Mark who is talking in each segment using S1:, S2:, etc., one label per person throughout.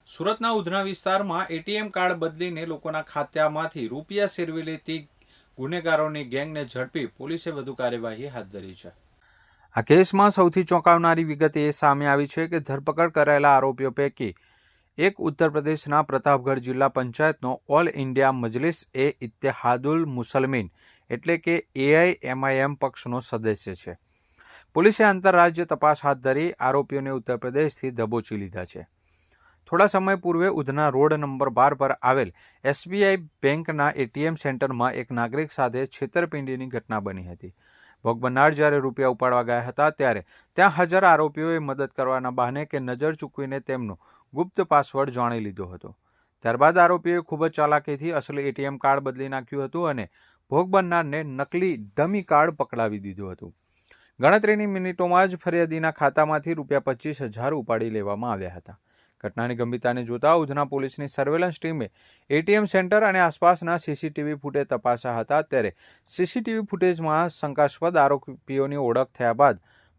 S1: સુરતના ઉધના વિસ્તારમાં ATM card બદલીને લોકોના ખાતામાંથી રૂપિયા સેરવી લેતી ગુનેગારોની ગેંગને ઝડપી પોલીસે વધુ કાર્યવાહી હાથ ધરી છે। આ કેસમાં સૌથી ચોંકાવનારી વિગત એ સામે આવી છે કે ધરપકડ કરાયેલા આરોપીઓ પૈકી એક ઉત્તર પ્રદેશના પ્રતાપગઢ જિલ્લા પંચાયતનો ઓલ ઇન્ડિયા મજલિસ એ ઇત્તેહાદુલ મુસલમીન એટલે કે AIMIM પક્ષનો સદસ્ય છે। પોલીસે આંતરરાજ્ય તપાસ હાથ ધરી આરોપીઓને ઉત્તર પ્રદેશથી દબોચી લીધા છે। થોડા સમય પૂર્વે ઉધના રોડ નંબર 12 પર આવેલ SBI બેંકના એટીએમ સેન્ટરમાં એક નાગરિક સાથે છેતરપિંડીની ઘટના બની હતી। ભોગ બનનાર જ્યારે રૂપિયા ઉપાડવા ગયા હતા ત્યારે ત્યાં હાજર આરોપીઓએ મદદ કરવાના બહાને કે નજર ચૂકવીને તેમનો ગુપ્ત પાસવર્ડ જાણી લીધો હતો। ત્યારબાદ આરોપીઓએ ખૂબ જ ચાલાકીથી અસલી એટીએમ કાર્ડ બદલી નાખ્યું હતું અને ભોગ બનનારને નકલી ડમી કાર્ડ પકડાવી દીધું હતું। ગણતરીની મિનિટોમાં જ ફરિયાદીના ખાતામાંથી રૂપિયા 25,000 ઉપાડી લેવામાં આવ્યા હતા। ઘટનાની ગંભીરતાને જોતા ઉધના પોલીસની સર્વેલન્સ ટીમે એટીએમ સેન્ટર અને આસપાસના સીસીટીવી ફૂટેજ તપાસ્યા હતા। ત્યારે સીસીટીવી ફૂટેજમાં શંકાસ્પદ આરોપીઓની ઓળખ થયા બાદ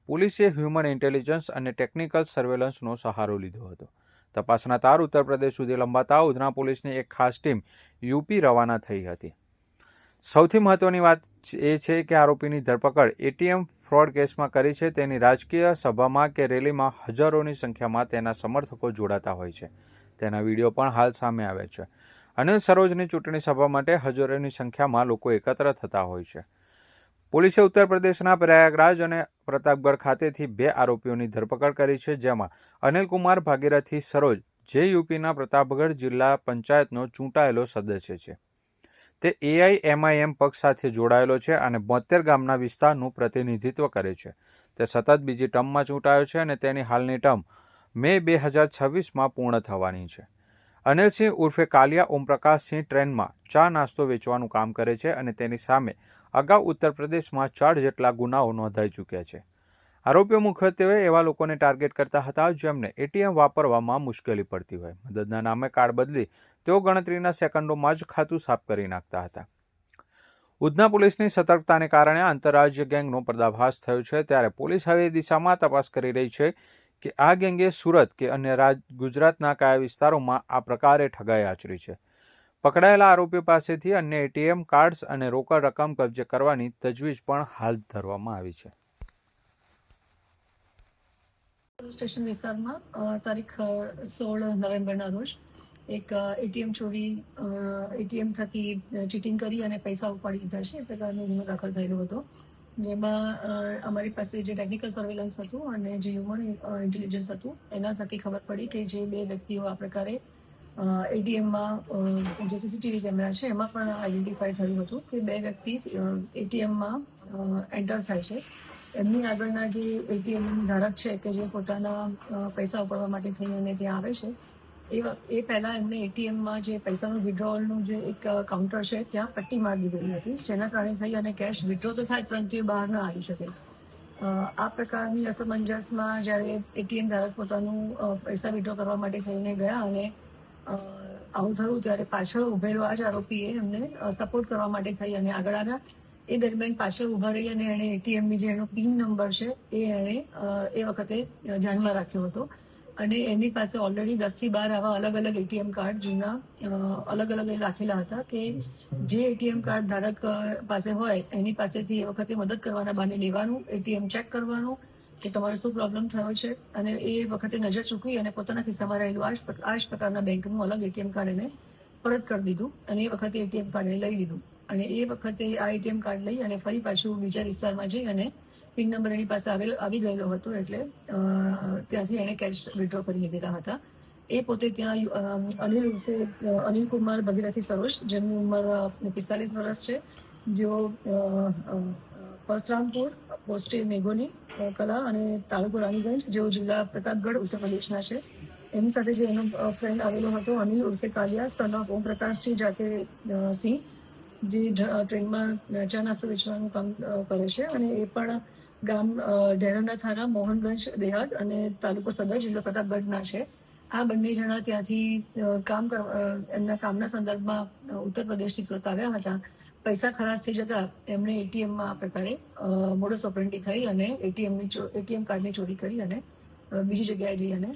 S1: પોલીસે હ્યુમન ઇન્ટેલિજન્સ અને ટેકનિકલ સર્વેલન્સનો સહારો લીધો હતો। તપાસના તાર ઉત્તર પ્રદેશ સુધી લંબાતા ઉધના પોલીસની એક ખાસ ટીમ યુપી રવાના થઈ હતી। સૌથી મહત્વની વાત એ છે કે આરોપીની ધરપકડ એટીએમ ફ્રોડ કેસમાં કરી છે। તેની રાજકીય સભામાં કે રેલીમાં હજારોની સંખ્યામાં તેના સમર્થકો જોડાતા હોય છે। તેના વિડીયો પણ હાલ સામે આવે છે। અને સરોજની ચૂંટણી સભા માટે હજારોની સંખ્યામાં લોકો એકત્ર થતા હોય છે। પોલીસે ઉત્તર પ્રદેશના પ્રયાગરાજ અને પ્રતાપગઢ ખાતેથી 2 આરોપીઓની ધરપકડ કરી છે, જેમાં અનિલકુમાર ભાગીરથી સરોજ જે યુપીના પ્રતાપગઢ જિલ્લા પંચાયતનો ચૂંટાયેલો સદસ્ય છે। તે AIMIM પક્ષ સાથે જોડાયેલો છે અને 72 ગામના વિસ્તારનું પ્રતિનિધિત્વ કરે છે। તે સતત બીજી ટર્મમાં ચૂંટાયો છે અને તેની હાલની ટર્મ મે 2026માં પૂર્ણ થવાની છે। અનિલસિંહ ઉર્ફે કાલિયા ઓમપ્રકાશસિંહ ટ્રેનમાં ચા નાસ્તો વેચવાનું કામ કરે છે અને તેની સામે અગાઉ ઉત્તર પ્રદેશમાં 4 જેટલા ગુનાઓ નોંધાઈ ચૂક્યા છે। આરોપીઓ મુખ્યત્વે એવા લોકોને ટાર્ગેટ કરતા હતા જેમને એટીએમ વાપરવામાં મુશ્કેલી પડતી હોય। મદદના નામે કાર્ડ બદલી તેઓ ગણતરીના સેકન્ડોમાં જ ખાતું સાફ કરી નાખતા હતા। ઉધના પોલીસની સતર્કતાને કારણે આંતરરાજ્ય ગેંગનો પર્દાફાશ થયો છે। ત્યારે પોલીસ હવે એ દિશામાં તપાસ કરી રહી છે કે આ ગેંગે સુરત કે અન્ય ગુજરાતના કયા વિસ્તારોમાં આ પ્રકારે ઠગાઈ આચરી છે। પકડાયેલા આરોપીઓ પાસેથી અન્ય એટીએમ કાર્ડ્સ અને રોકડ રકમ કબજે કરવાની તજવીજ પણ હાથ ધરવામાં આવી છે।
S2: સ્ટેશન વિસ્તારમાં તારીખ 16 નવેમ્બરના રોજ એક એટીએમ ચોરી એટીએમ થકી ચીટિંગ કરી અને પૈસા ઉપાડી લીધા છે એ પ્રકારનો ગુનો દાખલ થયેલો હતો, જેમાં અમારી પાસે જે ટેકનિકલ સર્વેલન્સ હતું અને જે હ્યુમન ઇન્ટેલિજન્સ હતું એના થકી ખબર પડી કે જે 2 વ્યક્તિઓ આ પ્રકારે એટીએમમાં જે સીસીટીવી કેમેરા છે એમાં પણ આઈડેન્ટિફાઈ થયું હતું કે 2 વ્યક્તિ એટીએમમાં એન્ટર થાય છે। એમની આગળના જે એટીએમ ધારક છે કે જે પોતાના પૈસા ઉપાડવા માટે થઈને અને ત્યાં આવે છે એ પહેલા એમને એટીએમમાં જે પૈસાનું વિડ્રોવલનું જે એક કાઉન્ટર છે ત્યાં પટ્ટી મારી દીધેલી હતી, જેના કારણે થઈ અને કેશ વિડ્રો તો થાય પરંતુ એ બહાર ના આવી શકે। આ પ્રકારની અસમંજસમાં જ્યારે એટીએમ ધારક પોતાનું પૈસા વિડ્રો કરવા માટે થઈને ગયા અને આવું થયું ત્યારે પાછળ ઉભેલો આ જ આરોપીએ એમને સપોર્ટ કરવા માટે થઈ અને આગળ આવ્યા। એ દરમિયાન પાછળ ઊભા રહી અને એણે એટીએમની જે એનો પિન નંબર છે એ એણે એ વખતે ધ્યાનમાં રાખ્યો હતો અને એની પાસે ઓલરેડી 10થી 12 આવા અલગ અલગ એટીએમ કાર્ડ જૂના અલગ અલગ રાખેલા હતા કે જે એટીએમ કાર્ડ ધારક પાસે હોય એની પાસેથી એ વખતે મદદ કરવાના બહાને લેવાનું, એટીએમ ચેક કરવાનું કે તમારે શું પ્રોબ્લેમ થયો છે અને એ વખતે નજર ચૂકવી અને પોતાના ખિસ્સામાં રહેલું આ જ પ્રકારના બેંકનું અલગ એટીએમ કાર્ડ એને પરત કરી દીધું અને એ વખતે એટીએમ કાર્ડ લઈ લીધું અને એ વખતે આ એટીએમ કાર્ડ લઈ અને ફરી પાછું બીજા વિસ્તારમાં જઈ અને પિન નંબર એની પાસે આવી ગયેલો હતો એટલે ત્યાંથી એણે કેશ વિડ્રો કરી લીધેલા હતા। એ પોતે ત્યાં અનિલકુમાર ભગીરથી સરોજ, જેમની ઉંમર 45 વર્ષ છે, જેઓ પરસરામપુર, પોસ્ટે મેઘોની કલા અને તાલુકો રાણીગંજ, જેઓ જિલ્લા પ્રતાપગઢ ઉત્તર પ્રદેશના છે। એમની સાથે જે એનો ફ્રેન્ડ આવેલો હતો અનિલ ઉર્ફે કાલિયા સન ઓફ ઓમપ્રકાશસિંહ જાતે સિંહ, જે ટ્રેનમાં ચા નાસ્તો વેચવાનું કામ કરે છે અને એ પણ ગામ ઢેરાના થાના, મોહનગંજ દેહાત અને તાલુકો સદર, જિલ્લો પ્રતાપગઢના છે। આ બંને જણા ત્યાંથી એમના કામના સંદર્ભમાં ઉત્તર પ્રદેશથી સુરત આવ્યા હતા। પૈસા ખલાસ થઈ જતા એમણે એટીએમમાં આ પ્રકારે મોડસ ઓપરેન્ડી થઈ અને એટીએમ કાર્ડની ચોરી કરી અને બીજી જગ્યાએ જઈ અને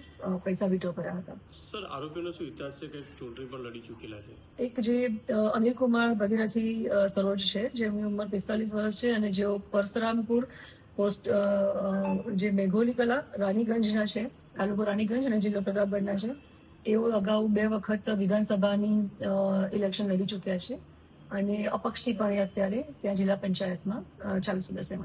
S2: પૈસા વિડ્રો કર્યા હતા.
S3: સર, આરોપીનો શું ઇતિહાસ છે કે ચૂંટણી પણ લડી ચૂકેલા છે?
S2: એક જે અનિલ કુમાર ભગીરથી સરોજ છે, જેમની ઉંમર 45 વર્ષ છે અને જેઓ પરસરામપુર પોસ્ટ જે મેઘોલી કલા રાનીગંજના છે, તાલુકો રાનીગંજ અને જિલ્લો પ્રતાપગઢના છે. એઓ અગાઉ 2 વખત વિધાનસભાની ઇલેક્શન લડી ચૂક્યા છે અને અપક્ષથી પણ એ અત્યારે ત્યાં જિલ્લા પંચાયતમાં 40 સદસ્યમાં છે.